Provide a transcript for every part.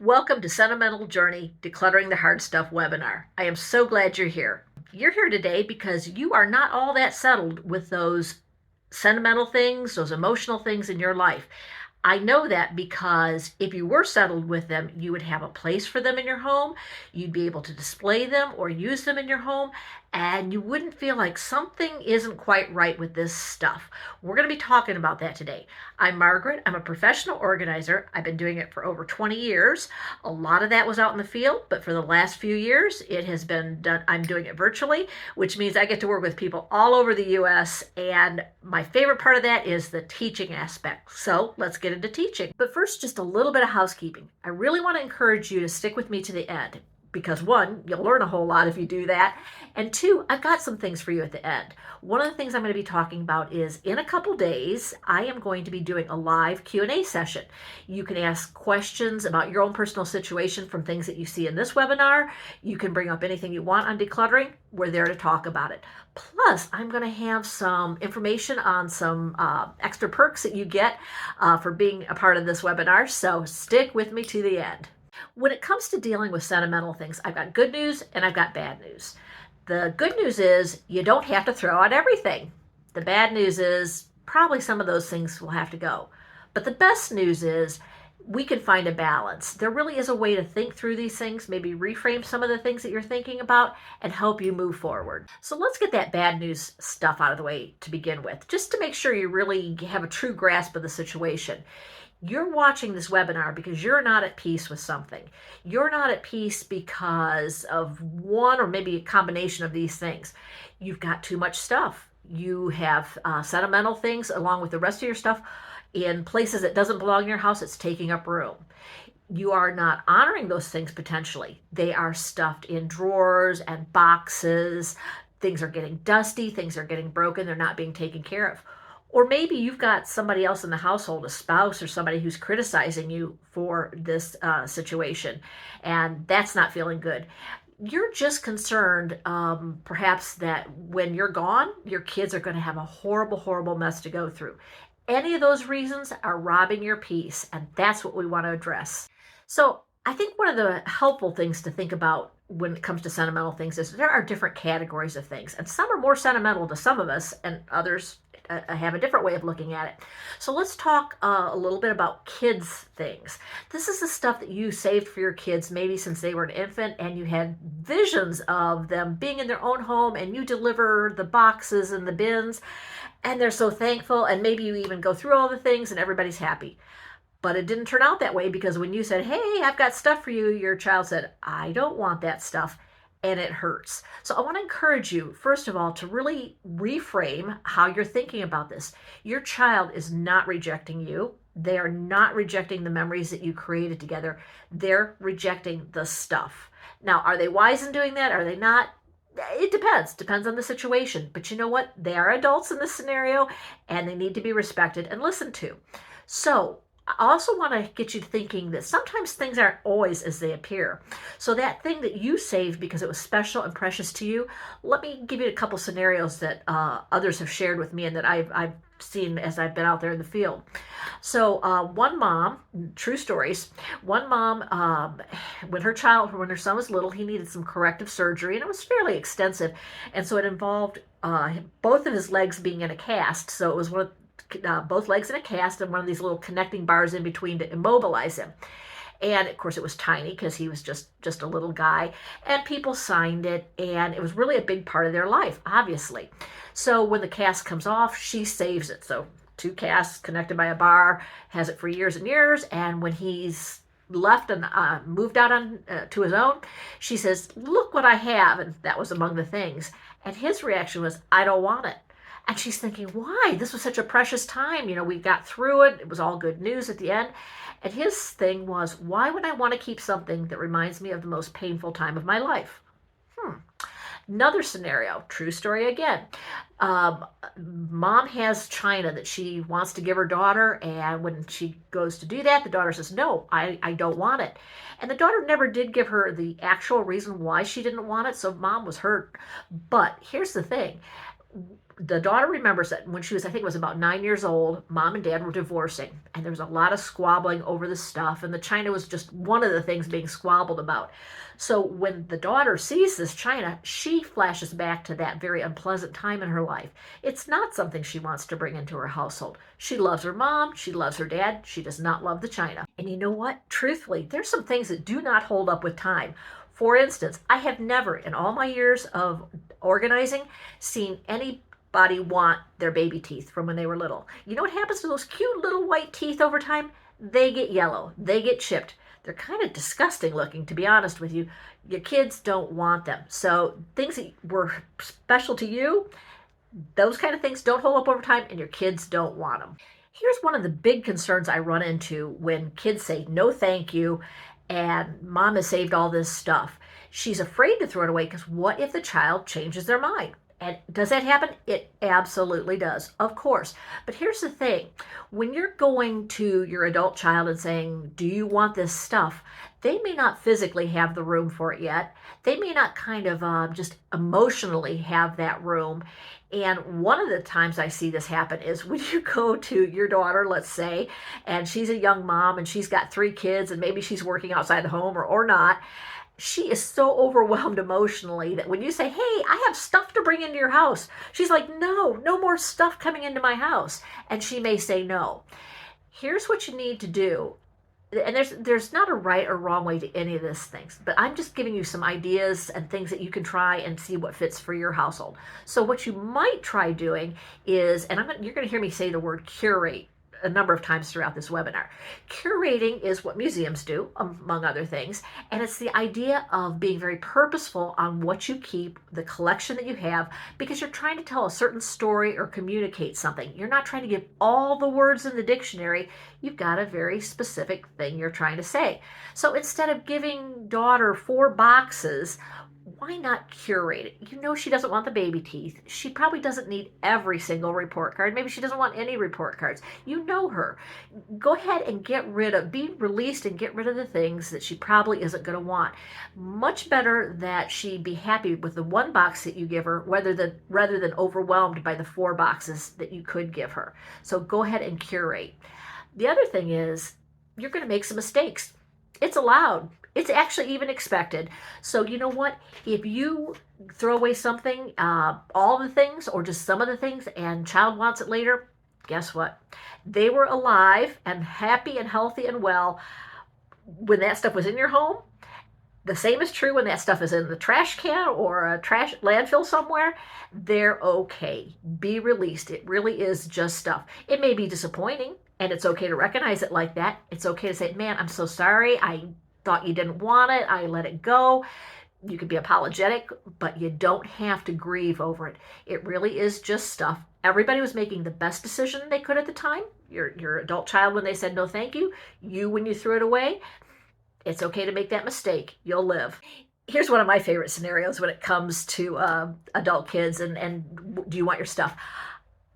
Welcome to Sentimental Journey, Decluttering the Hard Stuff webinar. I am so glad you're here. You're here today because you are not all that settled with those sentimental things, those emotional things in your life. I know that because if you were settled with them, you would have a place for them in your home. You'd be able to display them or use them in your home, and you wouldn't feel like something isn't quite right with this stuff. We're going to be talking about that today. I'm Margaret. I'm a professional organizer. I've been doing it for over 20 years. A lot of that was out in the field, but for the last few years, it has been done. I'm doing it virtually, which means I get to work with people all over the US. And my favorite part of that is the teaching aspect. So let's get into teaching. But first, just a little bit of housekeeping. I really want to encourage you to stick with me to the end because one, you'll learn a whole lot if you do that. And two, I've got some things for you at the end. One of the things I'm going to be talking about is in a couple days, I am going to be doing a live Q&A session. You can ask questions about your own personal situation from things that you see in this webinar. You can bring up anything you want on decluttering. We're there to talk about it. Plus, I'm going to have some information on some extra perks that you get for being a part of this webinar. So stick with me to the end. When it comes to dealing with sentimental things, I've got good news and I've got bad news. The good news is you don't have to throw out everything. The bad news is probably some of those things will have to go. But the best news is we can find a balance. There really is a way to think through these things, maybe reframe some of the things that you're thinking about and help you move forward. So let's get that bad news stuff out of the way to begin with, just to make sure you really have a true grasp of the situation. You're watching this webinar because you're not at peace with something. You're not at peace because of one or maybe a combination of these things. You've got too much stuff. You have sentimental things along with the rest of your stuff in places that doesn't belong in your house. It's taking up room. You are not honoring those things potentially. They are stuffed in drawers and boxes. Things are getting dusty. Things are getting broken. They're not being taken care of. Or maybe you've got somebody else in the household, a spouse or somebody who's criticizing you for this situation, and that's not feeling good. You're just concerned, perhaps, that when you're gone, your kids are going to have a horrible, horrible mess to go through. Any of those reasons are robbing your peace, and that's what we want to address. So I think one of the helpful things to think about when it comes to sentimental things is there are different categories of things, and some are more sentimental to some of us, and others have a different way of looking at it. So let's talk a little bit about kids things. This is the stuff that you saved for your kids maybe since they were an infant, and you had visions of them being in their own home, and you deliver the boxes and the bins, and they're so thankful, and maybe you even go through all the things and everybody's happy. But it didn't turn out that way because when you said, hey, I've got stuff for you, your child said, I don't want that stuff. And it hurts. So I want to encourage you, first of all, to really reframe how you're thinking about this. Your child is not rejecting you. They are not rejecting the memories that you created together. They're rejecting the stuff. Now, are they wise in doing that? Are they not? It depends on the situation. But you know what? They are adults in this scenario, and they need to be respected and listened to. So I also want to get you thinking that sometimes things aren't always as they appear. So that thing that you saved because it was special and precious to you, let me give you a couple scenarios that others have shared with me and that I've seen as I've been out there in the field. So one mom, true stories, one mom, when her son was little, he needed some corrective surgery, and it was fairly extensive. And so it involved both of his legs being in a cast. So it was both legs in a cast and one of these little connecting bars in between to immobilize him. And of course it was tiny because he was just a little guy, and people signed it, and it was really a big part of their life, obviously. So when the cast comes off, she saves it. So 2 casts connected by a bar, has it for years and years, and when he's left and moved out on to his own, she says, look what I have, and that was among the things. And his reaction was, I don't want it. And she's thinking, why? This was such a precious time. You know, we got through it. It was all good news at the end. And his thing was, why would I want to keep something that reminds me of the most painful time of my life? Another scenario, true story again. Mom has china that she wants to give her daughter, and when she goes to do that, the daughter says, no, I don't want it. And the daughter never did give her the actual reason why she didn't want it, so mom was hurt. But here's the thing. The daughter remembers that when she was, I think it was about 9 years old, mom and dad were divorcing, and there was a lot of squabbling over the stuff, and the china was just one of the things being squabbled about. So when the daughter sees this china, she flashes back to that very unpleasant time in her life. It's not something she wants to bring into her household. She loves her mom, she loves her dad, she does not love the china. And you know what? Truthfully, there's some things that do not hold up with time. For instance, I have never, in all my years of organizing, seen anybody want their baby teeth from when they were little. You know what happens to those cute little white teeth over time? They get yellow, they get chipped. They're kind of disgusting looking, to be honest with you. Your kids don't want them. So things that were special to you, those kind of things don't hold up over time, and your kids don't want them. Here's one of the big concerns I run into when kids say no thank you and mom has saved all this stuff. She's afraid to throw it away because what if the child changes their mind? And does that happen? It absolutely does, of course. But here's the thing. When you're going to your adult child and saying, do you want this stuff? They may not physically have the room for it yet. They may not kind of just emotionally have that room. And one of the times I see this happen is when you go to your daughter, let's say, and she's a young mom and she's got 3 kids and maybe she's working outside the home or not. She is so overwhelmed emotionally that when you say, hey, I have stuff to bring into your house, she's like, no, no more stuff coming into my house. And she may say no. Here's what you need to do. And there's not a right or wrong way to any of these things, but I'm just giving you some ideas and things that you can try and see what fits for your household. So what you might try doing is, and you're going to hear me say the word curate a number of times throughout this webinar. Curating is what museums do, among other things, and it's the idea of being very purposeful on what you keep, the collection that you have, because you're trying to tell a certain story or communicate something. You're not trying to give all the words in the dictionary. You've got a very specific thing you're trying to say. So instead of giving daughter 4 boxes, why not curate it? You know she doesn't want the baby teeth. She probably doesn't need every single report card. Maybe she doesn't want any report cards. You know her. Go ahead and be released and get rid of the things that she probably isn't going to want. Much better that she be happy with the 1 box that you give her rather than overwhelmed by the 4 boxes that you could give her. So go ahead and curate. The other thing is you're going to make some mistakes. It's allowed. It's actually even expected. So you know what? If you throw away something, all the things or just some of the things, and child wants it later, guess what? They were alive and happy and healthy and well when that stuff was in your home. The same is true when that stuff is in the trash can or a trash landfill somewhere. They're okay. Be released. It really is just stuff. It may be disappointing, and it's okay to recognize it like that. It's okay to say, man, I'm so sorry. I thought you didn't want it. I let it go. You can be apologetic, but you don't have to grieve over it. It really is just stuff. Everybody was making the best decision they could at the time. Your adult child when they said no thank you. You when you threw it away. It's okay to make that mistake. You'll live. Here's one of my favorite scenarios when it comes to adult kids and do you want your stuff?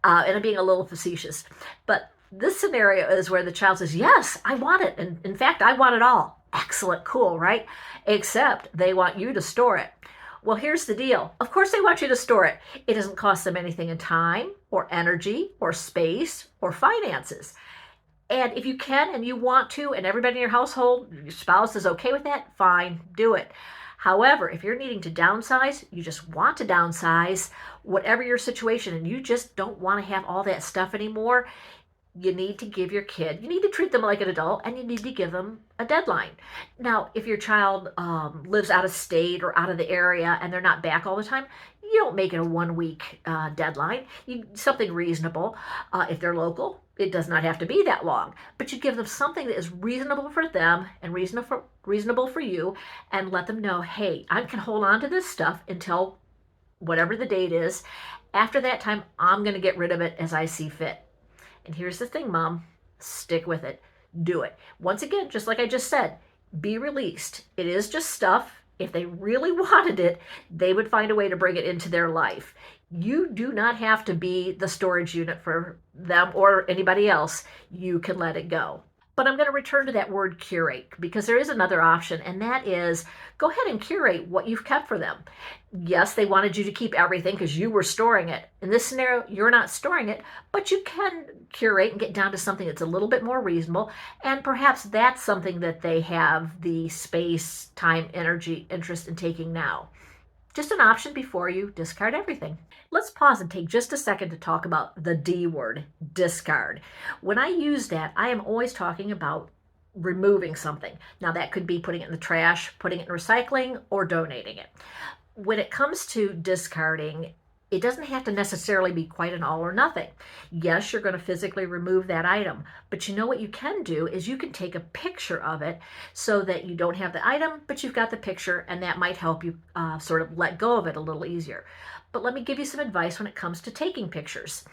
And I'm being a little facetious. But this scenario is where the child says, yes, I want it. And in fact, I want it all. Excellent, cool, right? Except they want you to store it. Well, here's the deal. Of course they want you to store it. It doesn't cost them anything in time or energy or space or finances. And if you can and you want to, and everybody in your household, your spouse is okay with that, fine, do it. However, if you're needing to downsize, you just want to downsize, whatever your situation, and you just don't want to have all that stuff anymore, you need to give your kid, you need to treat them like an adult, and you need to give them a deadline. Now, if your child lives out of state or out of the area and they're not back all the time, you don't make it a 1-week deadline. Something reasonable. If they're local, it does not have to be that long. But you give them something that is reasonable for them and reasonable for you, and let them know, hey, I can hold on to this stuff until whatever the date is. After that time, I'm going to get rid of it as I see fit. And here's the thing, Mom, stick with it. Do it. Once again, just like I just said, be released. It is just stuff. If they really wanted it, they would find a way to bring it into their life. You do not have to be the storage unit for them or anybody else. You can let it go. But I'm going to return to that word curate because there is another option, and that is go ahead and curate what you've kept for them. Yes, they wanted you to keep everything because you were storing it. In this scenario, you're not storing it, but you can curate and get down to something that's a little bit more reasonable. And perhaps that's something that they have the space, time, energy, interest in taking now. Just an option before you discard everything. Let's pause and take just a second to talk about the D word, discard. When I use that, I am always talking about removing something. Now, that could be putting it in the trash, putting it in recycling, or donating it. When it comes to discarding, it doesn't have to necessarily be quite an all or nothing. Yes, you're going to physically remove that item, but you know what you can do is you can take a picture of it so that you don't have the item, but you've got the picture, and that might help you sort of let go of it a little easier. But let me give you some advice when it comes to taking pictures.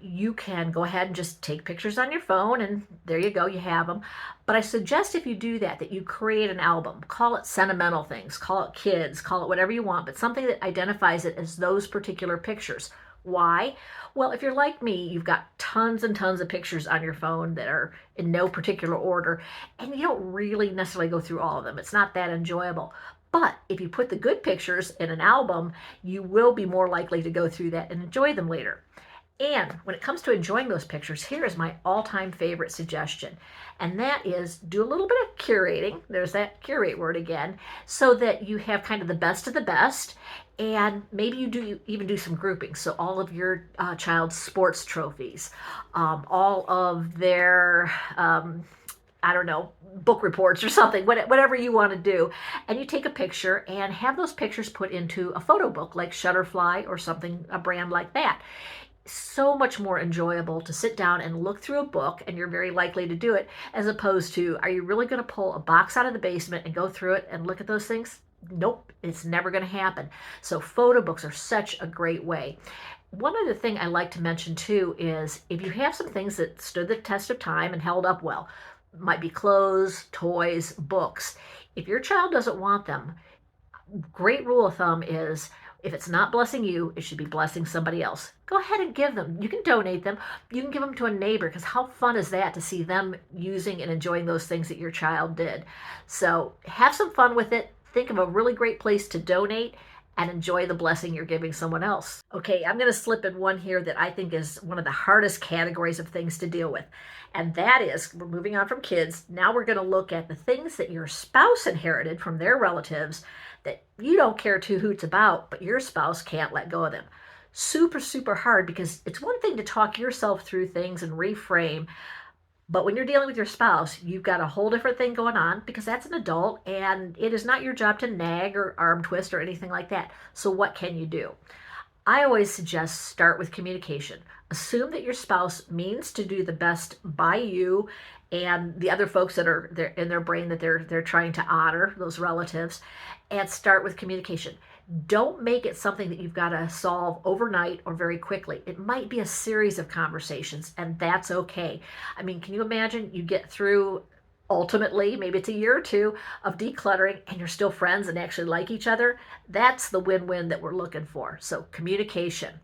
You can go ahead and just take pictures on your phone, and there you go, you have them. But I suggest if you do that, that you create an album. Call it sentimental things, call it kids, call it whatever you want, but something that identifies it as those particular pictures. Why? Well, if you're like me, you've got tons and tons of pictures on your phone that are in no particular order, and you don't really necessarily go through all of them. It's not that enjoyable. But if you put the good pictures in an album, you will be more likely to go through that and enjoy them later. And when it comes to enjoying those pictures, here is my all-time favorite suggestion. And that is do a little bit of curating. There's that curate word again, so that you have kind of the best of the best. And maybe you even do some grouping. So all of your child's sports trophies, all of their I don't know, book reports or something, whatever you want to do. And you take a picture and have those pictures put into a photo book like Shutterfly or something, a brand like that. So much more enjoyable to sit down and look through a book, and you're very likely to do it, as opposed to, are you really going to pull a box out of the basement and go through it and look at those things? Nope, it's never going to happen. So photo books are such a great way. One other thing I like to mention too is if you have some things that stood the test of time and held up well, might be clothes, toys, books. If your child doesn't want them, great rule of thumb is if it's not blessing you, it should be blessing somebody else. Go ahead and give them. You can donate them. You can give them to a neighbor, because how fun is that to see them using and enjoying those things that your child did? So have some fun with it. Think of a really great place to donate and enjoy the blessing you're giving someone else. Okay, I'm going to slip in one here that I think is one of the hardest categories of things to deal with. And that is, we're moving on from kids. Now we're going to look at the things that your spouse inherited from their relatives that you don't care two hoots about, but your spouse can't let go of them. Super, super hard, because it's one thing to talk yourself through things and reframe, but when you're dealing with your spouse, you've got a whole different thing going on, because that's an adult and it is not your job to nag or arm twist or anything like that. So what can you do? I always suggest start with communication. Assume that your spouse means to do the best by you and the other folks that are there in their brain that they're trying to honor, those relatives, and start with communication. Don't make it something that you've got to solve overnight or very quickly. It might be a series of conversations, and that's okay. I mean, can you imagine you get through ultimately, maybe it's a year or two of decluttering, and you're still friends and actually like each other? That's the win-win that we're looking for. So communication.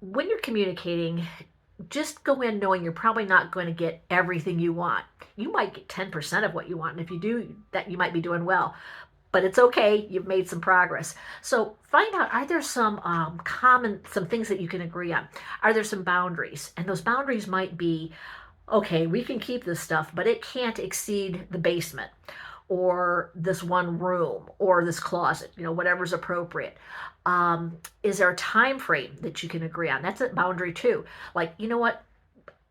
When you're communicating, just go in knowing you're probably not going to get everything you want. You might get 10% of what you want, and if you do that, you might be doing well. But it's okay, you've made some progress. So find out, are there some some things that you can agree on? Are there some boundaries? And those boundaries might be, okay, we can keep this stuff, but it can't exceed the basement or this one room or this closet, whatever's appropriate. Is there a time frame that you can agree on? That's a boundary too. Like, you know what?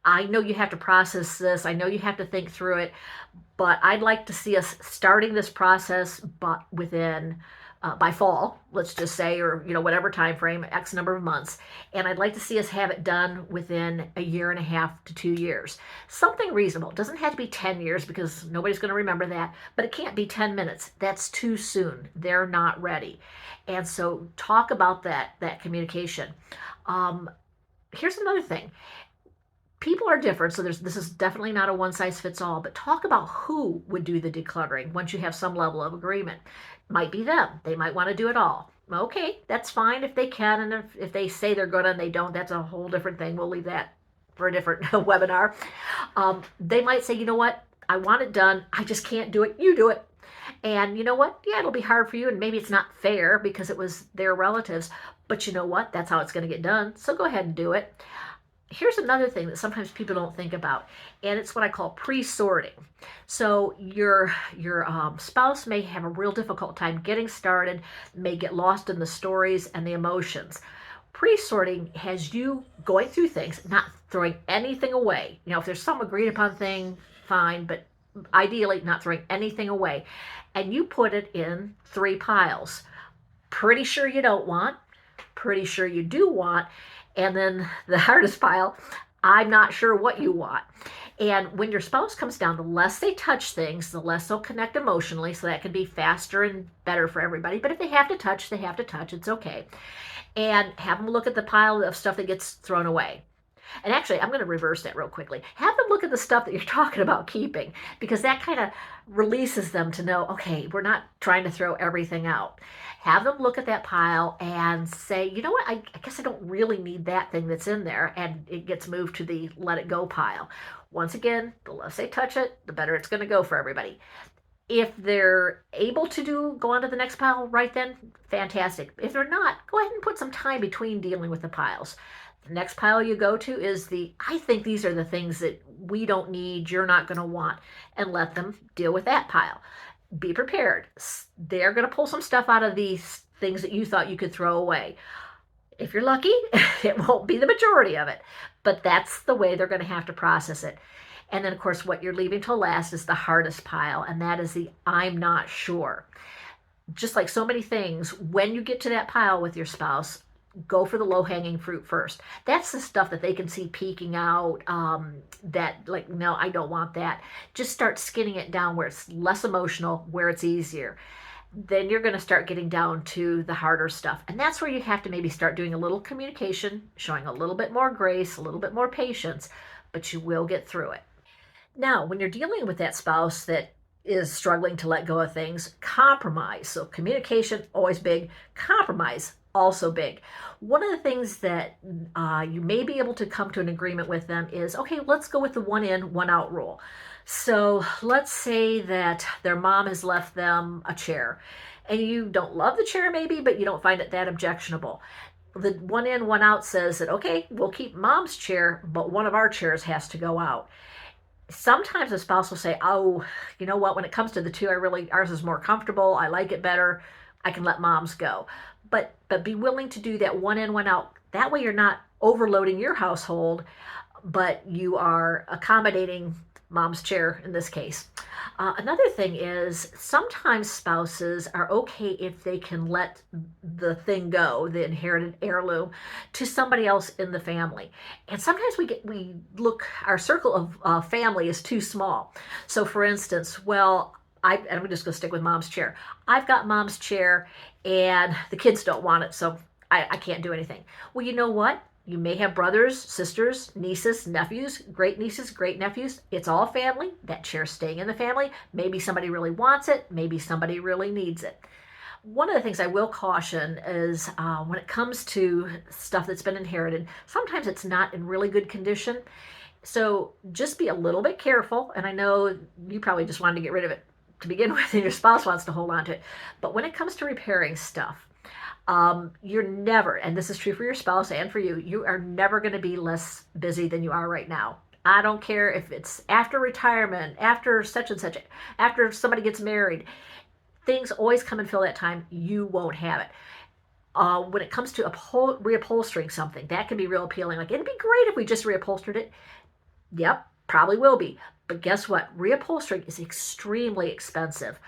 I know you have to process this. I know you have to think through it, but I'd like to see us starting this process, but within by fall, let's just say, or whatever time frame, X number of months, and I'd like to see us have it done within a year and a half to 2 years. Something reasonable. It doesn't have to be 10 years because nobody's going to remember that, but it can't be 10 minutes. That's too soon. They're not ready. And so talk about that communication. Here's another thing. People are different, so this is definitely not a one-size-fits-all, but talk about who would do the decluttering once you have some level of agreement. Might be them. They might want to do it all. Okay, that's fine if they can, and if they say they're going to and they don't, that's a whole different thing. We'll leave that for a different webinar. They might say, you know what, I want it done, I just can't do it, you do it. And you know what? Yeah, it'll be hard for you, and maybe it's not fair because it was their relatives, but you know what? That's how it's going to get done. So go ahead and do it. Here's another thing that sometimes people don't think about, and it's what I call pre-sorting. So your spouse may have a real difficult time getting started, may get lost in the stories and the emotions. Pre-sorting has you going through things, not throwing anything away. If there's some agreed upon thing, fine, but ideally not throwing anything away. And you put it in 3 piles. Pretty sure you don't want, pretty sure you do want, and then the hardest pile, I'm not sure what you want. And when your spouse comes down, the less they touch things, the less they'll connect emotionally, so that can be faster and better for everybody. But if they have to touch, they have to touch. It's okay. And have them look at the pile of stuff that gets thrown away. And actually, I'm going to reverse that real quickly. Have them look at the stuff that you're talking about keeping, because that kind of releases them to know, okay, we're not trying to throw everything out. Have them look at that pile and say, you know what, I guess I don't really need that thing that's in there, and it gets moved to the let it go pile. Once again, the less they touch it, the better it's going to go for everybody. If they're able to go on to the next pile right then, fantastic. If they're not, go ahead and put some time between dealing with the piles. The next pile you go to is I think these are the things that we don't need, you're not going to want, and let them deal with that pile. Be prepared. They're going to pull some stuff out of these things that you thought you could throw away. If you're lucky, it won't be the majority of it, but that's the way they're going to have to process it. And then, of course, what you're leaving till last is the hardest pile, and that is the I'm not sure. Just like so many things, when you get to that pile with your spouse, go for the low-hanging fruit first. That's the stuff that they can see peeking out, that like, no, I don't want that. Just start skinning it down where it's less emotional, where it's easier. Then you're going to start getting down to the harder stuff. And that's where you have to maybe start doing a little communication, showing a little bit more grace, a little bit more patience, but you will get through it. Now, when you're dealing with that spouse that is struggling to let go of things, compromise. So communication, always big. Compromise, also big. One of the things that you may be able to come to an agreement with them is, okay, let's go with the one in, one out rule. So let's say that their mom has left them a chair, and you don't love the chair maybe, but you don't find it that objectionable. The one in, one out says that, okay, we'll keep mom's chair, but one of our chairs has to go out. Sometimes a spouse will say, oh, you know what, when it comes to the two, ours is more comfortable, I like it better, I can let mom's go. But be willing to do that one in, one out. That way you're not overloading your household, but you are accommodating mom's chair in this case. Another thing is sometimes spouses are okay if they can let the thing go, the inherited heirloom, to somebody else in the family. And sometimes our circle of family is too small. So for instance, I'm just going to stick with mom's chair. I've got mom's chair and the kids don't want it, so I can't do anything. Well, you know what? You may have brothers, sisters, nieces, nephews, great nieces, great nephews. It's all family. That chair's staying in the family. Maybe somebody really wants it. Maybe somebody really needs it. One of the things I will caution is when it comes to stuff that's been inherited, sometimes it's not in really good condition. So just be a little bit careful. And I know you probably just wanted to get rid of it to begin with, and your spouse wants to hold on to it. But when it comes to repairing stuff, you're never, and this is true for your spouse and for you, you are never going to be less busy than you are right now. I don't care if it's after retirement, after such and such, after somebody gets married. Things always come and fill that time. You won't have it. When it comes to reupholstering something, that can be real appealing. Like, it'd be great if we just reupholstered it. Yep, probably will be. But guess what? Reupholstering is extremely expensive.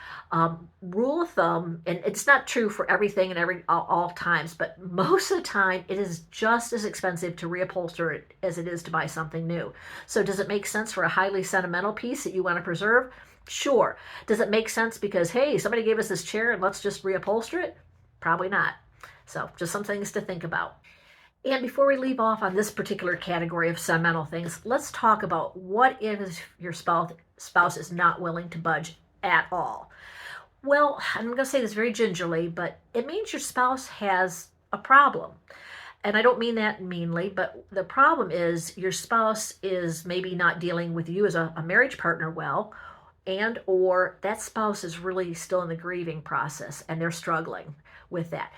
Rule of thumb, and it's not true for everything and all times, but most of the time it is just as expensive to reupholster it as it is to buy something new. So does it make sense for a highly sentimental piece that you want to preserve? Sure. Does it make sense because, hey, somebody gave us this chair and let's just reupholster it? Probably not. So just some things to think about. And before we leave off on this particular category of sentimental things, let's talk about what if your spouse is not willing to budge at all. Well, I'm going to say this very gingerly, but it means your spouse has a problem. And I don't mean that meanly, but the problem is your spouse is maybe not dealing with you as a marriage partner well, and or that spouse is really still in the grieving process and they're struggling with that.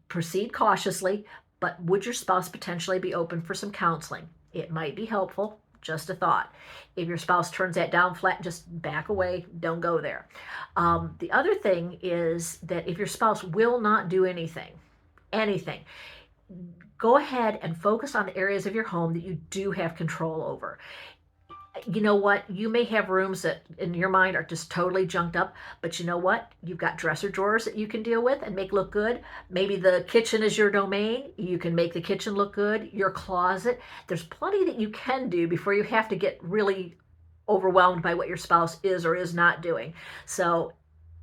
Proceed cautiously, but would your spouse potentially be open for some counseling? It might be helpful. Just a thought. If your spouse turns that down flat, just back away. Don't go there. The other thing is that if your spouse will not do anything, go ahead and focus on the areas of your home that you do have control over. You know what? You may have rooms that in your mind are just totally junked up, but you know what? You've got dresser drawers that you can deal with and make look good. Maybe the kitchen is your domain. You can make the kitchen look good. Your closet. There's plenty that you can do before you have to get really overwhelmed by what your spouse is or is not doing. So,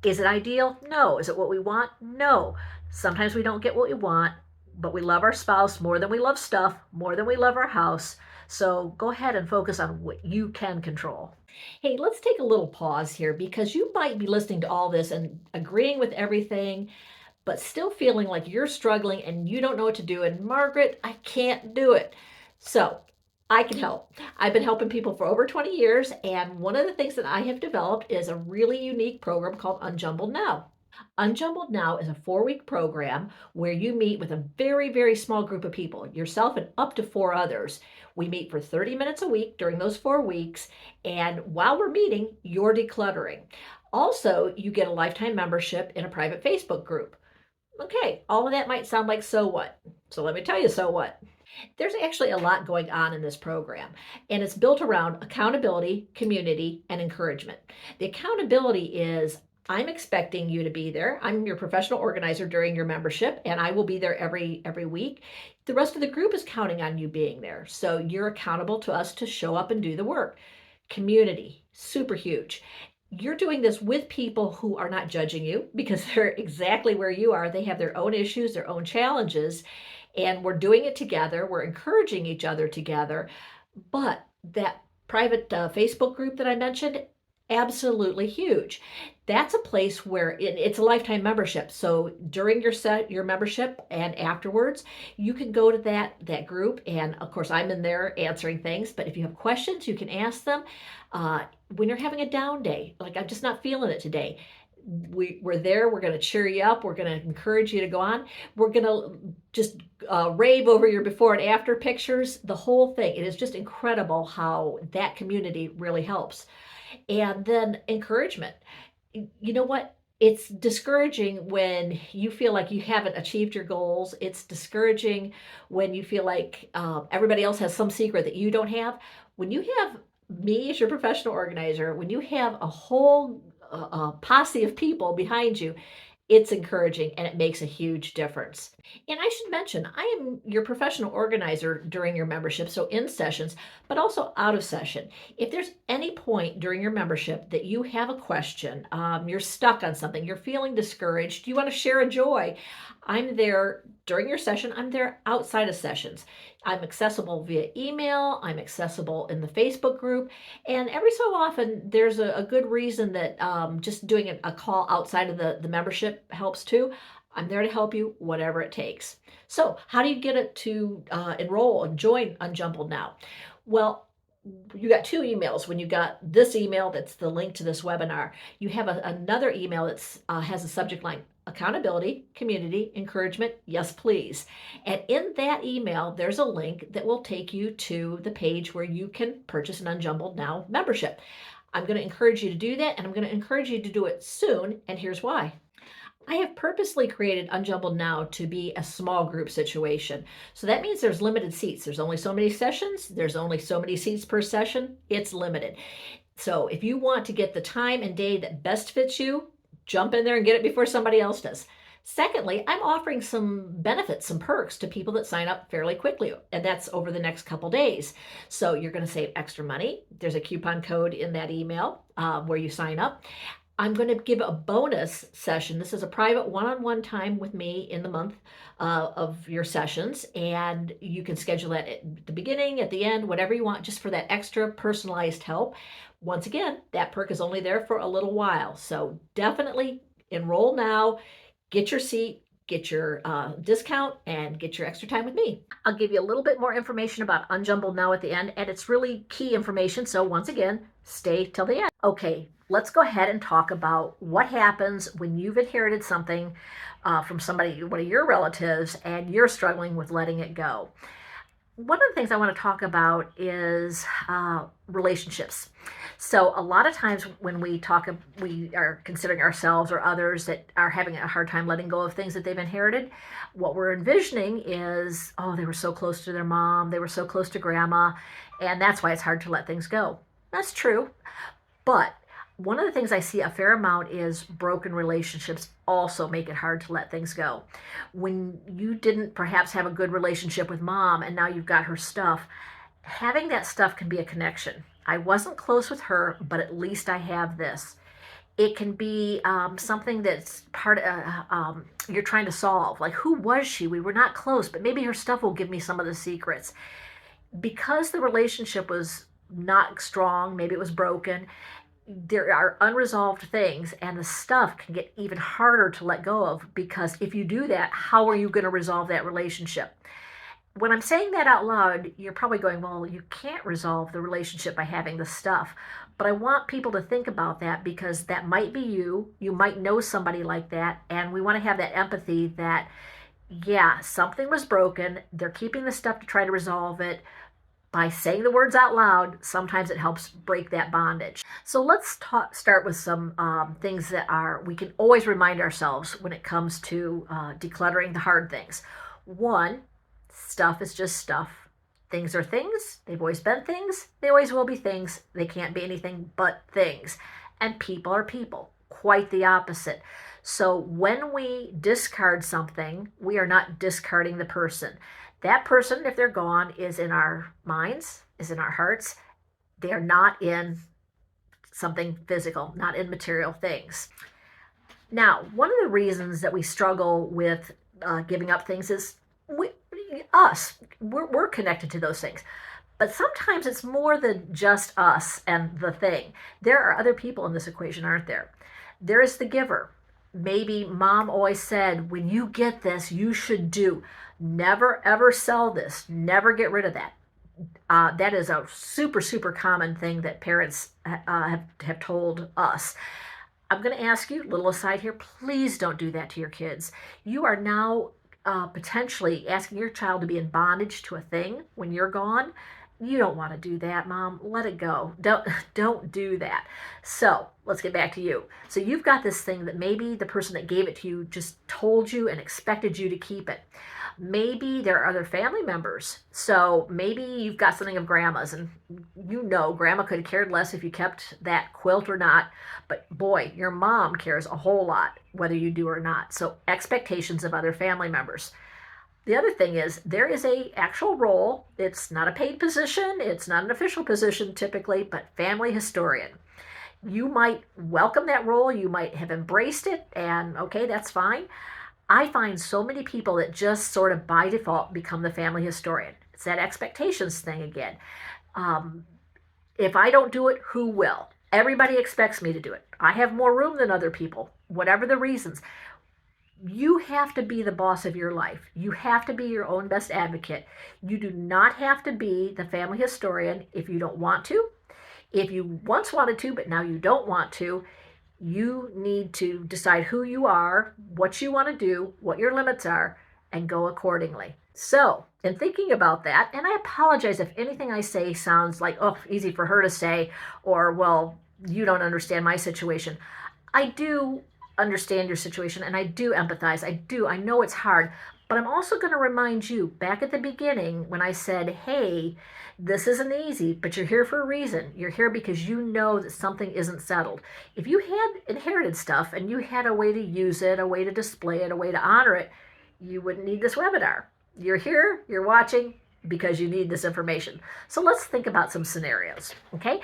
is it ideal? No. Is it what we want? No. Sometimes we don't get what we want, but we love our spouse more than we love stuff, more than we love our house. So go ahead and focus on what you can control. Hey, let's take a little pause here because you might be listening to all this and agreeing with everything, but still feeling like you're struggling and you don't know what to do. And Margaret, I can't do it. So I can help. I've been helping people for over 20 years. And one of the things that I have developed is a really unique program called Unjumbled Now. Unjumbled Now is a 4-week program where you meet with a very, very small group of people, yourself and up to 4 others. We meet for 30 minutes a week during those 4 weeks, and while we're meeting, you're decluttering. Also, you get a lifetime membership in a private Facebook group. Okay, all of that might sound like so what? So let me tell you so what. There's actually a lot going on in this program, and it's built around accountability, community, and encouragement. The accountability is I'm expecting you to be there. I'm your professional organizer during your membership, and I will be there every week. The rest of the group is counting on you being there. So you're accountable to us to show up and do the work. Community, super huge. You're doing this with people who are not judging you because they're exactly where you are. They have their own issues, their own challenges, and we're doing it together. We're encouraging each other together. But that private Facebook group that I mentioned, absolutely huge. That's a place where it's a lifetime membership. So during your membership and afterwards, you can go to that group, and of course I'm in there answering things. But if you have questions, you can ask them. When you're having a down day, like I'm just not feeling it today, we're there. We're going to cheer you up. We're going to encourage you to go on. We're going to just rave over your before and after pictures. The whole thing. It is just incredible how that community really helps. And then encouragement. You know what? It's discouraging when you feel like you haven't achieved your goals. It's discouraging when you feel like everybody else has some secret that you don't have. When you have me as your professional organizer, when you have a whole posse of people behind you, it's encouraging and it makes a huge difference. And I should mention, I am your professional organizer during your membership, so in sessions, but also out of session. If there's any point during your membership that you have a question, you're stuck on something, you're feeling discouraged, you want to share a joy, I'm there during your session, I'm there outside of sessions. I'm accessible via email, I'm accessible in the Facebook group, and every so often there's a good reason that just doing a call outside of the membership helps too. I'm there to help you, whatever it takes. So, how do you get it to enroll and join Unjumbled Now? Well, you got 2 emails. When you got this email, that's the link to this webinar. You have another email that has a subject line: accountability, community, encouragement, yes, please. And in that email, there's a link that will take you to the page where you can purchase an Unjumbled Now membership. I'm going to encourage you to do that, and I'm going to encourage you to do it soon, and here's why. I have purposely created Unjumbled Now to be a small group situation. So that means there's limited seats. There's only so many sessions. There's only so many seats per session. It's limited. So if you want to get the time and day that best fits you, jump in there and get it before somebody else does. Secondly, I'm offering some benefits, some perks to people that sign up fairly quickly, and that's over the next couple days. So you're going to save extra money. There's a coupon code in that email where you sign up. I'm going to give a bonus session. This is a private one-on-one time with me in the month of your sessions, and you can schedule that at the beginning, at the end, whatever you want, just for that extra personalized help. Once again, that perk is only there for a little while, so definitely enroll now, get your seat, get your discount and get your extra time with me. I'll give you a little bit more information about Unjumbled Now at the end, and it's really key information. So once again, stay till the end. Okay, let's go ahead and talk about what happens when you've inherited something from somebody, one of your relatives, and you're struggling with letting it go. One of the things I want to talk about is relationships. So a lot of times when we are considering ourselves or others that are having a hard time letting go of things that they've inherited, what we're envisioning is, oh, they were so close to their mom, they were so close to grandma, and that's why it's hard to let things go. That's true, but one of the things I see a fair amount is broken relationships also make it hard to let things go. When you didn't perhaps have a good relationship with mom and now you've got her stuff, having that stuff can be a connection. I wasn't close with her, but at least I have this. It can be something that's you're trying to solve. Like, who was she? We were not close, but maybe her stuff will give me some of the secrets. Because the relationship was not strong, maybe it was broken, there are unresolved things, and the stuff can get even harder to let go of, because if you do that, how are you going to resolve that relationship? When I'm saying that out loud, you're probably going, well, you can't resolve the relationship by having the stuff. But I want people to think about that, because that might be you. You might know somebody like that, and we want to have that empathy that, yeah, something was broken. They're keeping the stuff to try to resolve it. By saying the words out loud, sometimes it helps break that bondage. So let's start with some things that we can always remind ourselves when it comes to decluttering the hard things. One, stuff is just stuff. Things are things. They've always been things. They always will be things. They can't be anything but things. And people are people. Quite the opposite. So when we discard something, we are not discarding the person. That person, if they're gone, is in our minds, is in our hearts. They are not in something physical, not in material things. Now, one of the reasons that we struggle with giving up things is we're connected to those things. But sometimes it's more than just us and the thing. There are other people in this equation, aren't there? There is the giver. Maybe mom always said, when you get this, you should do. Never, ever sell this. Never get rid of that. That is a super, super common thing that parents have told us. I'm going to ask you, little aside here, please don't do that to your kids. You are now potentially asking your child to be in bondage to a thing when you're gone. You don't want to do that, Mom. Let it go. Don't do that. So let's get back to you. So you've got this thing that maybe the person that gave it to you just told you and expected you to keep it. Maybe there are other family members. So maybe you've got something of grandma's, and you know grandma could have cared less if you kept that quilt or not. But boy, your mom cares a whole lot whether you do or not. So expectations of other family members. The other thing is there is a actual role. It's not a paid position. It's not an official position typically, but family historian. You might welcome that role. You might have embraced it, and okay, that's fine. I find so many people that just sort of by default become the family historian. It's that expectations thing again. If I don't do it, who will? Everybody expects me to do it. I have more room than other people, whatever the reasons. You have to be the boss of your life. You have to be your own best advocate. You do not have to be the family historian if you don't want to. If you once wanted to, but now you don't want to, you need to decide who you are, what you want to do, what your limits are, and go accordingly. So, in thinking about that, and I apologize if anything I say sounds like, oh, easy for her to say, or, well, you don't understand my situation. I do understand your situation, and I do empathize. I know it's hard, but I'm also going to remind you back at the beginning when I said, hey, this isn't easy, but you're here for a reason. You're here because you know that something isn't settled. If you had inherited stuff and you had a way to use it, a way to display it, a way to honor it, you wouldn't need this webinar. You're here, you're watching, because you need this information. So let's think about some scenarios, okay?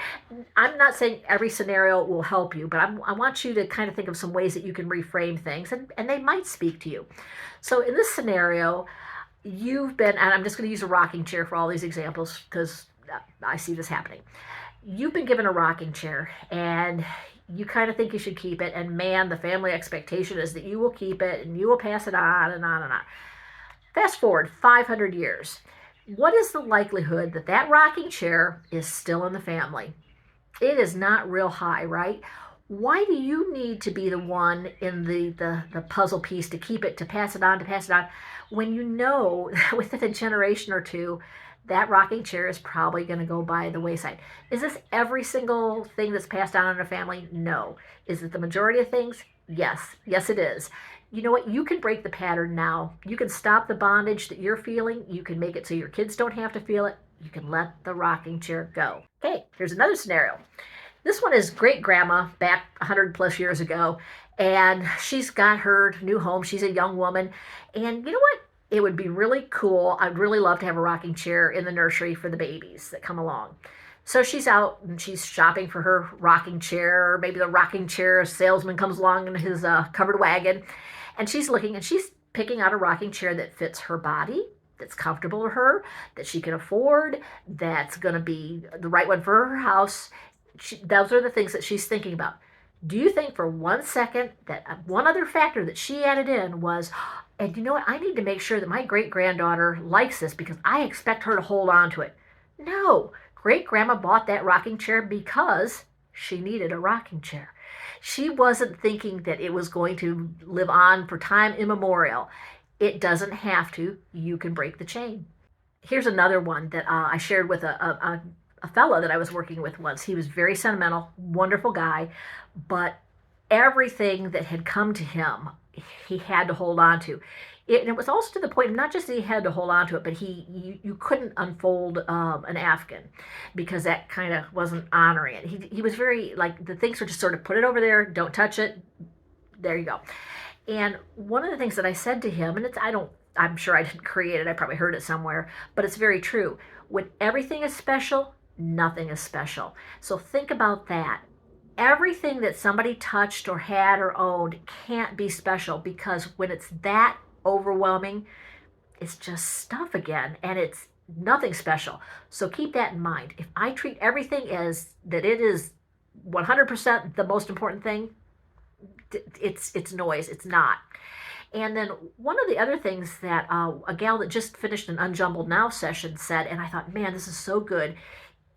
I'm not saying every scenario will help you, but I want you to kind of think of some ways that you can reframe things, and they might speak to you. So in this scenario, you've been, and I'm just going to use a rocking chair for all these examples because I see this happening. You've been given a rocking chair, and you kind of think you should keep it, and man, the family expectation is that you will keep it and you will pass it on and on and on. Fast forward 500 years. What is the likelihood that that rocking chair is still in the family? It is not real high, right? Why do you need to be the one in the puzzle piece to keep it, to pass it on, when you know that within a generation or two, that rocking chair is probably going to go by the wayside? Is this every single thing that's passed down in a family? No. Is it the majority of things? Yes. Yes, it is. You know what? You can break the pattern now. You can stop the bondage that you're feeling. You can make it so your kids don't have to feel it. You can let the rocking chair go. Okay, here's another scenario. This one is great grandma back 100 plus years ago, and she's got her new home. She's a young woman, and you know what? It would be really cool. I'd really love to have a rocking chair in the nursery for the babies that come along. So she's out and she's shopping for her rocking chair, or maybe the rocking chair salesman comes along in his covered wagon, and she's looking and she's picking out a rocking chair that fits her body, that's comfortable to her, that she can afford, that's going to be the right one for her house. Those are the things that she's thinking about. Do you think for 1 second that one other factor that she added in was, and you know what, I need to make sure that my great granddaughter likes this because I expect her to hold on to it? No, great grandma bought that rocking chair because she needed a rocking chair. She wasn't thinking that it was going to live on for time immemorial. It doesn't have to. You can break the chain. Here's another one that I shared with a fellow that I was working with once. He was very sentimental, wonderful guy, but everything that had come to him, he had to hold on to. And it was also to the point of not just that he had to hold on to it, but you couldn't unfold an Afghan because that kind of wasn't honoring it. He was very, like, the things were just sort of put it over there, don't touch it, there you go. And one of the things that I said to him, and I'm sure I didn't create it, I probably heard it somewhere, but it's very true. When everything is special, nothing is special. So think about that. Everything that somebody touched or had or owned can't be special, because when it's that overwhelming, it's just stuff again, and it's nothing special. So keep that in mind. If I treat everything as that it is 100% the most important thing, it's noise. It's not. And then one of the other things that a gal that just finished an Unjumbled Now session said, and I thought, man, this is so good.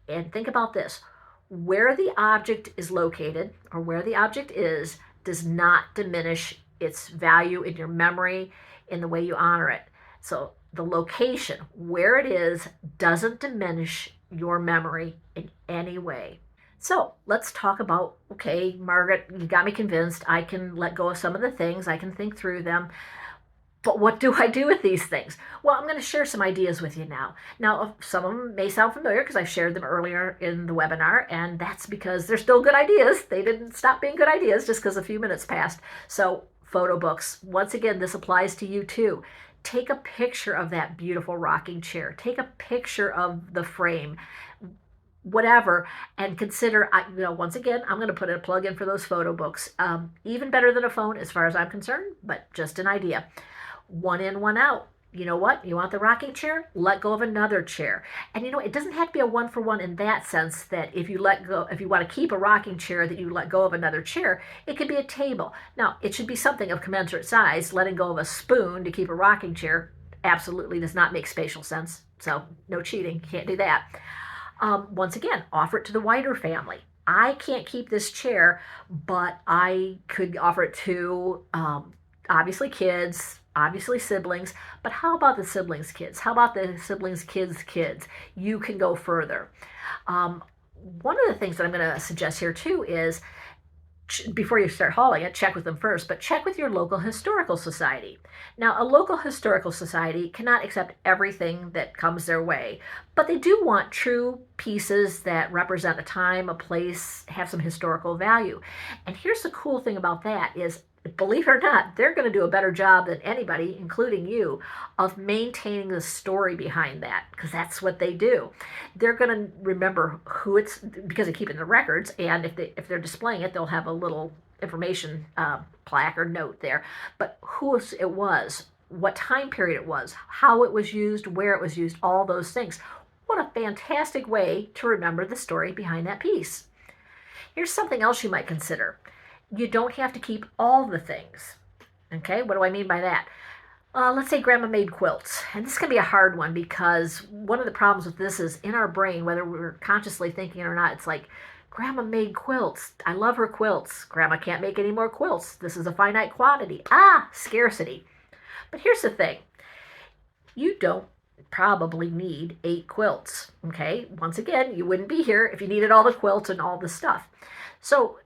And think about this. Where the object is located, or where the object is, does not diminish its value in your memory, in the way you honor it. So the location, where it is, doesn't diminish your memory in any way. So let's talk about, okay, Margaret, you got me convinced. I can let go of some of the things. I can think through them. But what do I do with these things? Well, I'm going to share some ideas with you now. Now, some of them may sound familiar because I shared them earlier in the webinar, and that's because they're still good ideas. They didn't stop being good ideas just because a few minutes passed. So photo books, once again, this applies to you too. Take a picture of that beautiful rocking chair. Take a picture of the frame, whatever, and consider, once again, I'm going to put a plug in for those photo books. Even better than a phone as far as I'm concerned, but just an idea. One in, one out. You know what? You want the rocking chair? Let go of another chair. And it doesn't have to be a one for one in that sense, that if you want to keep a rocking chair, that you let go of another chair. It could be a table. Now, it should be something of commensurate size. Letting go of a spoon to keep a rocking chair absolutely does not make spatial sense. So no cheating. Can't do that. Once again, offer it to the wider family. I can't keep this chair, but I could offer it to obviously kids, obviously siblings, but how about the siblings' kids? How about the siblings' kids' kids? You can go further. One of the things that I'm going to suggest here too is, before you start hauling it, check with them first, but check with your local historical society. Now, a local historical society cannot accept everything that comes their way, but they do want true pieces that represent a time, a place, have some historical value. And here's the cool thing about that is, believe it or not, they're going to do a better job than anybody, including you, of maintaining the story behind that, because that's what they do. They're going to remember who it's, because they keep it in the records, and if they're displaying it, they'll have a little information plaque or note there. But who it was, what time period it was, how it was used, where it was used, all those things. What a fantastic way to remember the story behind that piece. Here's something else you might consider. You don't have to keep all the things. Okay, what do I mean by that? Let's say grandma made quilts. And this can be a hard one because one of the problems with this is in our brain, whether we're consciously thinking it or not, it's like, grandma made quilts. I love her quilts. Grandma can't make any more quilts. This is a finite quantity. Scarcity. But here's the thing. You don't probably need 8 quilts. Okay, once again, you wouldn't be here if you needed all the quilts and all the stuff. So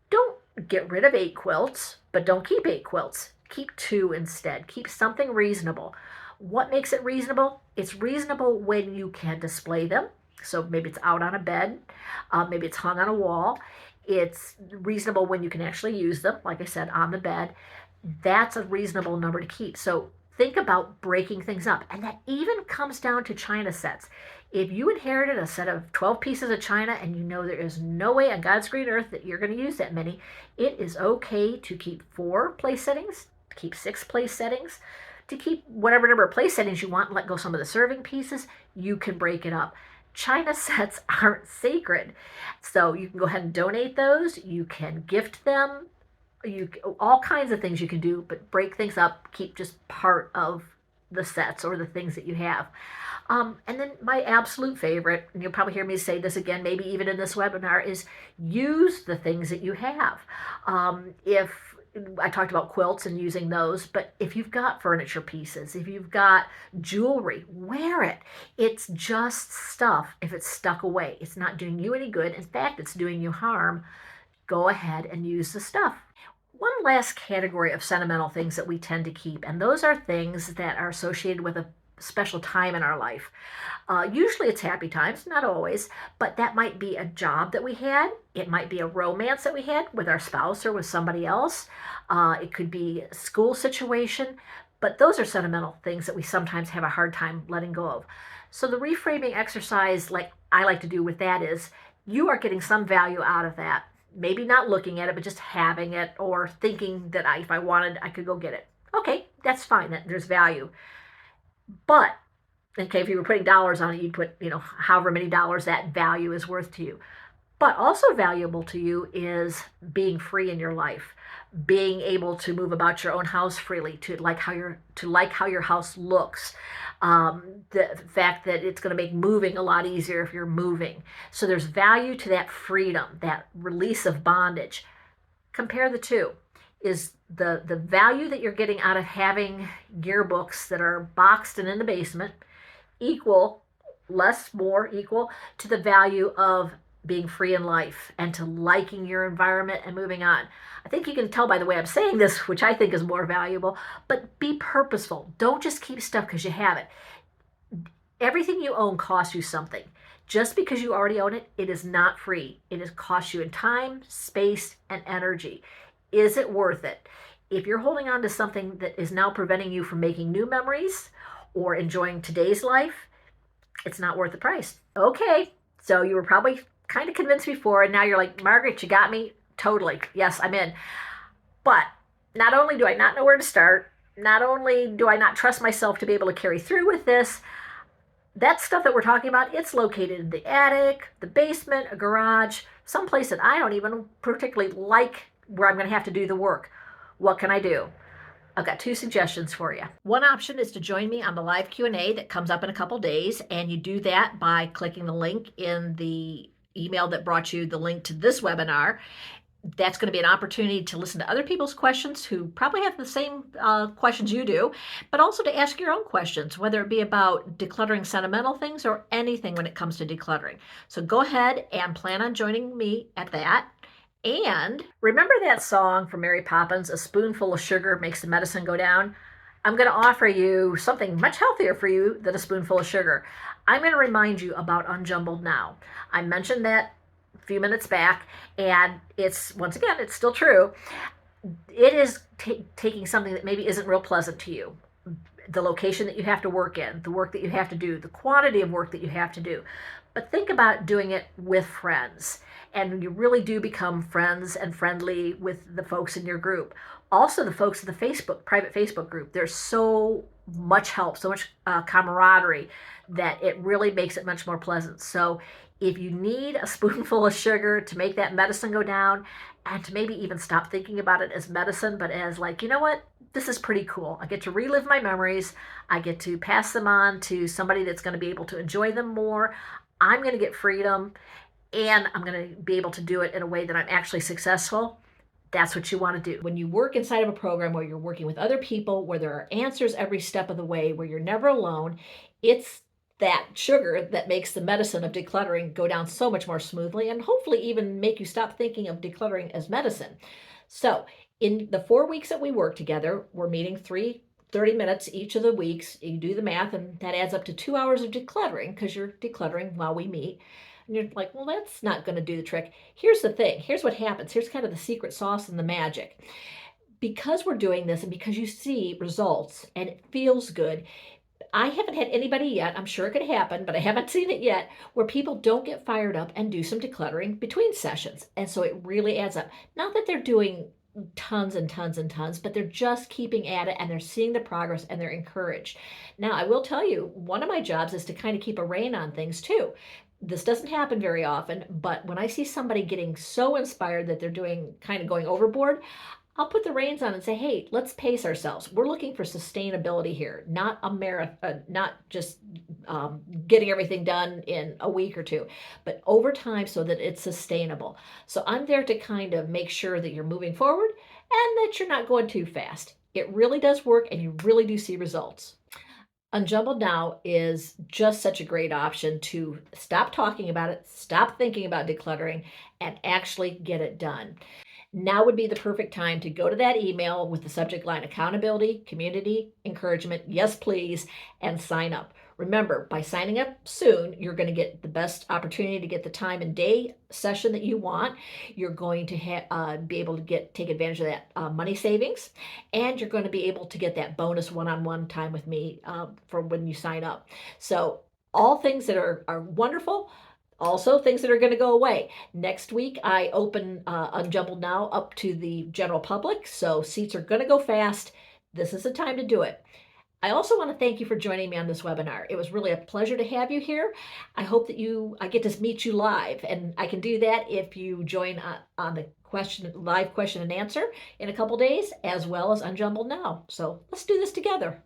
don't get rid of 8 quilts, but don't keep 8 quilts. Keep 2 instead. Keep something reasonable. What makes it reasonable? It's reasonable when you can display them. So maybe it's out on a bed, maybe it's hung on a wall. It's reasonable when you can actually use them, like I said, on the bed. That's a reasonable number to keep. So think about breaking things up. And that even comes down to china sets. If you inherited a set of 12 pieces of china and you know there is no way on God's green earth that you're going to use that many, it is okay to keep 4 place settings, to keep 6 place settings, to keep whatever number of place settings you want and let go some of the serving pieces. You can break it up. China sets aren't sacred. So you can go ahead and donate those. You can gift them. All kinds of things you can do, but break things up, keep just part of the sets or the things that you have. And then my absolute favorite, and you'll probably hear me say this again, maybe even in this webinar, is use the things that you have. If I talked about quilts and using those, but if you've got furniture pieces, if you've got jewelry, wear it. It's just stuff. If it's stuck away, it's not doing you any good. In fact, it's doing you harm. Go ahead and use the stuff. One last category of sentimental things that we tend to keep, and those are things that are associated with a special time in our life. Usually it's happy times, not always, but that might be a job that we had. It might be a romance that we had with our spouse or with somebody else. It could be a school situation, but those are sentimental things that we sometimes have a hard time letting go of. So the reframing exercise, like I like to do with that, is you are getting some value out of that. Maybe not looking at it, but just having it or thinking that if I wanted, I could go get it. Okay, that's fine. There's value. But, okay, if you were putting dollars on it, you'd put, however many dollars that value is worth to you. But also valuable to you is being free in your life, being able to move about your own house freely, to like how your house looks. The fact that it's going to make moving a lot easier if you're moving. So there's value to that freedom, that release of bondage. Compare the two. Is the value that you're getting out of having yearbooks that are boxed and in the basement equal, less, more equal to the value of being free in life and to liking your environment and moving on? I think you can tell by the way I'm saying this, which I think is more valuable, but be purposeful. Don't just keep stuff because you have it. Everything you own costs you something. Just because you already own it, it is not free. It has cost you in time, space, and energy. Is it worth it? If you're holding on to something that is now preventing you from making new memories or enjoying today's life, it's not worth the price. Okay, so you were probably kind of convinced before, and now you're like, Margaret, you got me? Totally. Yes, I'm in. But not only do I not know where to start, not only do I not trust myself to be able to carry through with this, that stuff that we're talking about, it's located in the attic, the basement, a garage, someplace that I don't even particularly like, where I'm going to have to do the work. What can I do? I've got 2 suggestions for you. One option is to join me on the live Q&A that comes up in a couple days, and you do that by clicking the link in the email that brought you the link to this webinar. That's going to be an opportunity to listen to other people's questions who probably have the same questions you do, but also to ask your own questions, whether it be about decluttering sentimental things or anything when it comes to decluttering. So go ahead and plan on joining me at that. And remember that song from Mary Poppins, "A spoonful of sugar makes the medicine go down"? I'm going to offer you something much healthier for you than a spoonful of sugar. I'm going to remind you about Unjumbled Now. I mentioned that a few minutes back, and it's, once again, it's still true. It is taking something that maybe isn't real pleasant to you, the location that you have to work in, the work that you have to do, the quantity of work that you have to do. But think about doing it with friends. And you really do become friends and friendly with the folks in your group. Also, the folks in the private Facebook group. There's so much help, so much camaraderie that it really makes it much more pleasant. So If you need a spoonful of sugar to make that medicine go down, and to maybe even stop thinking about it as medicine, but as like, you know what? This is pretty cool. I get to relive my memories. I get to pass them on to somebody that's going to be able to enjoy them more. I'm going to get freedom, and I'm going to be able to do it in a way that I'm actually successful. That's what you want to do. When you work inside of a program where you're working with other people, where there are answers every step of the way, where you're never alone, it's that sugar that makes the medicine of decluttering go down so much more smoothly, and hopefully even make you stop thinking of decluttering as medicine. So, in the 4 weeks that we work together, we're meeting 30 minutes each of the weeks. You do the math, and that adds up to 2 hours of decluttering because you're decluttering while we meet. And you're like, well, that's not going to do the trick. Here's the thing. Here's what happens. Here's kind of the secret sauce and the magic. Because we're doing this and because you see results and it feels good, I haven't had anybody yet, I'm sure it could happen, but I haven't seen it yet, where people don't get fired up and do some decluttering between sessions. And so it really adds up. Not that they're doing tons and tons and tons, but they're just keeping at it and they're seeing the progress and they're encouraged. Now, I will tell you, one of my jobs is to kind of keep a rein on things too. This doesn't happen very often, but when I see somebody getting so inspired that they're doing kind of going overboard, I'll put the reins on and say, hey, let's pace ourselves. We're looking for sustainability here, not a marathon, not just getting everything done in a week or two, but over time so that it's sustainable. So I'm there to kind of make sure that you're moving forward and that you're not going too fast. It really does work and you really do see results. Unjumbled Now is just such a great option to stop talking about it, stop thinking about decluttering, and actually get it done. Now would be the perfect time to go to that email with the subject line accountability, community, encouragement, yes, please, and sign up. Remember, by signing up soon, you're going to get the best opportunity to get the time and day session that you want. You're going to be able to take advantage of that money savings, and you're going to be able to get that bonus one-on-one time with me for when you sign up. So all things that are wonderful. Also, things that are going to go away. Next week, I open Unjumbled Now up to the general public, so seats are going to go fast. This is the time to do it. I also want to thank you for joining me on this webinar. It was really a pleasure to have you here. I hope that I get to meet you live, and I can do that if you join on the live question and answer in a couple days, as well as Unjumbled Now. So let's do this together.